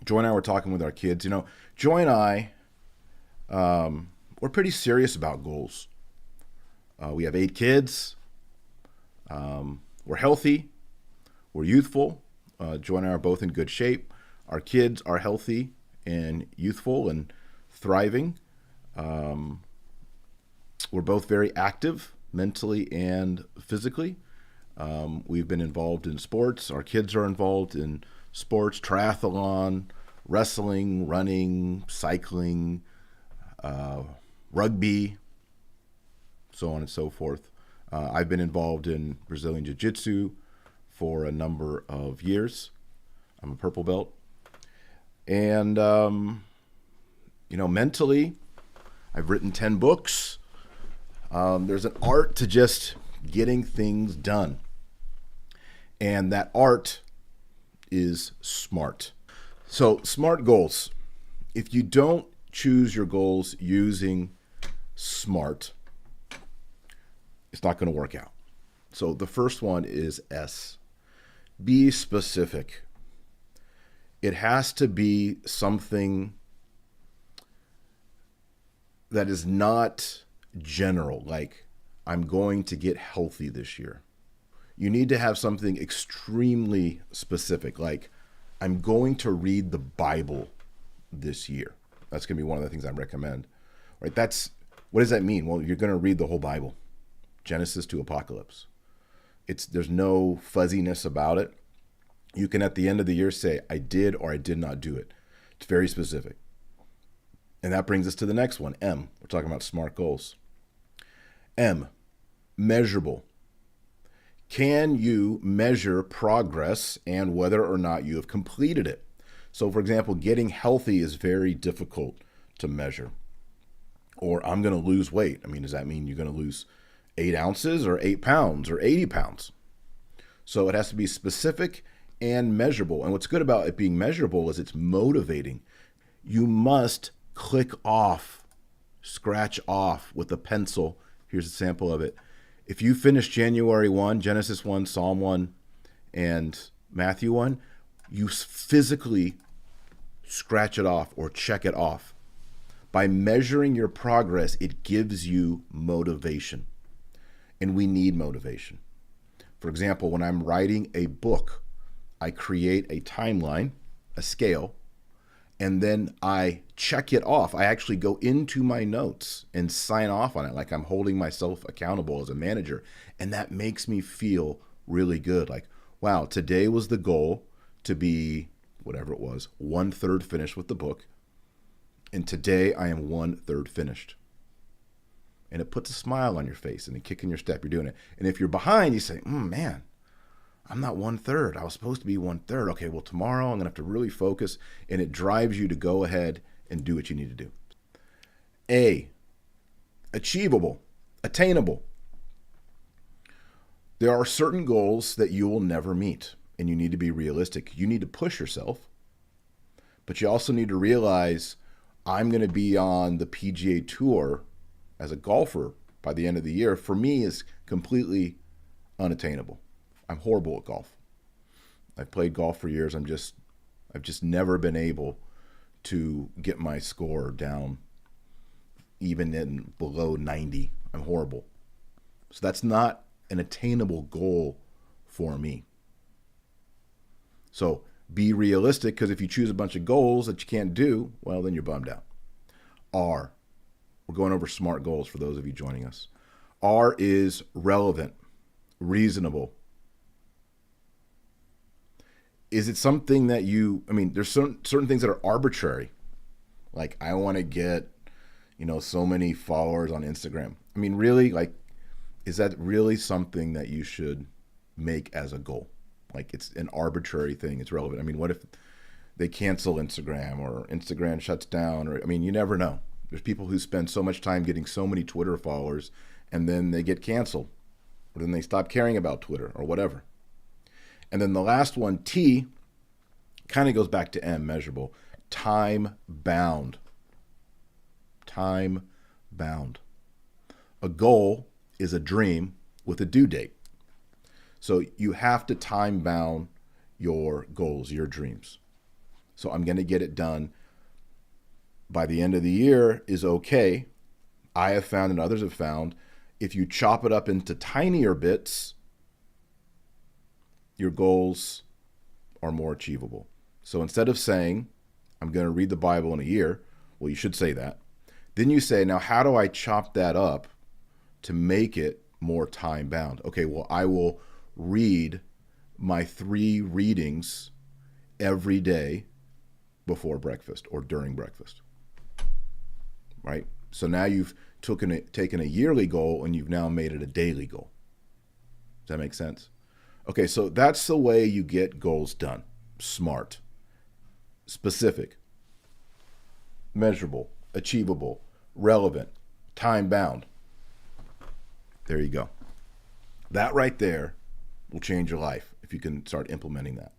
Joy and I were talking with our kids. Joy and I, we're pretty serious about goals. We have 8 kids. We're healthy. We're youthful. Joy and I are both in good shape. Our kids are healthy and youthful and thriving. We're both very active mentally and physically. We've been involved in sports. Our kids are involved in sports, triathlon, wrestling, running, cycling, rugby, so on and so forth. I've been involved in Brazilian Jiu-Jitsu for a number of years. I'm a purple belt. And, mentally, I've written 10 books. There's an art to just getting things done. And that art is SMART. So, SMART goals. If you don't choose your goals using SMART, it's not going to work out. So, the first one is S. Be specific. It has to be something that is not general, like I'm going to get healthy this year. You need to have something extremely specific, like I'm going to read the Bible this year. That's going to be one of the things I recommend. Right? What does that mean? Well, you're going to read the whole Bible, Genesis to Apocalypse. There's no fuzziness about it. You can at the end of the year say, I did or I did not do it. It's very specific. And that brings us to the next one, M. We're talking about SMART goals. M, measurable. Can you measure progress and whether or not you have completed it? So, for example, getting healthy is very difficult to measure. Or I'm going to lose weight. Does that mean you're going to lose 8 ounces or 8 pounds or 80 pounds? So it has to be specific and measurable. And what's good about it being measurable is it's motivating. You must click off, scratch off with a pencil. Here's a sample of it. If you finish January 1, Genesis 1, Psalm 1, and Matthew 1, you physically scratch it off or check it off. By measuring your progress, it gives you motivation. And we need motivation. For example, when I'm writing a book, I create a timeline, a scale, and then I check it off. I actually go into my notes and sign off on it like I'm holding myself accountable as a manager. And that makes me feel really good. Like, wow, today was the goal to be, whatever it was, 1/3 finished with the book. And today I am 1/3 finished. And it puts a smile on your face and a kick in your step. You're doing it. And if you're behind, you say, man, I'm not 1/3. I was supposed to be 1/3. Okay, well, tomorrow I'm going to have to really focus. And it drives you to go ahead and do what you need to do. A, achievable, attainable. There are certain goals that you will never meet, and you need to be realistic. You need to push yourself, but you also need to realize I'm going to be on the PGA Tour as a golfer by the end of the year. For me, is completely unattainable. I'm horrible at golf. I've played golf for years. I've just never been able to get my score down even in below 90. I'm horrible. So that's not an attainable goal for me. So be realistic, because if you choose a bunch of goals that you can't do, well, then you're bummed out. R. We're going over SMART goals for those of you joining us. R is relevant, reasonable. Is it something that there's certain things that are arbitrary. Like, I want to get, so many followers on Instagram. Really, is that really something that you should make as a goal? Like, it's an arbitrary thing. It's relevant. What if they cancel Instagram or Instagram shuts down? Or, you never know. There's people who spend so much time getting so many Twitter followers and then they get canceled, or then they stop caring about Twitter or whatever. And then the last one, T, kind of goes back to M, measurable. Time bound. Time bound. A goal is a dream with a due date. So you have to time bound your goals, your dreams. So I'm going to get it done by the end of the year is okay. I have found and others have found if you chop it up into tinier bits, your goals are more achievable. So instead of saying, I'm going to read the Bible in a year, well, you should say that. Then you say, now, how do I chop that up to make it more time bound? Okay, well, I will read my 3 readings every day before breakfast or during breakfast, right? So now you've taken a yearly goal and you've now made it a daily goal. Does that make sense? Okay, so that's the way you get goals done. Smart, specific, measurable, achievable, relevant, time bound. There you go. That right there will change your life if you can start implementing that.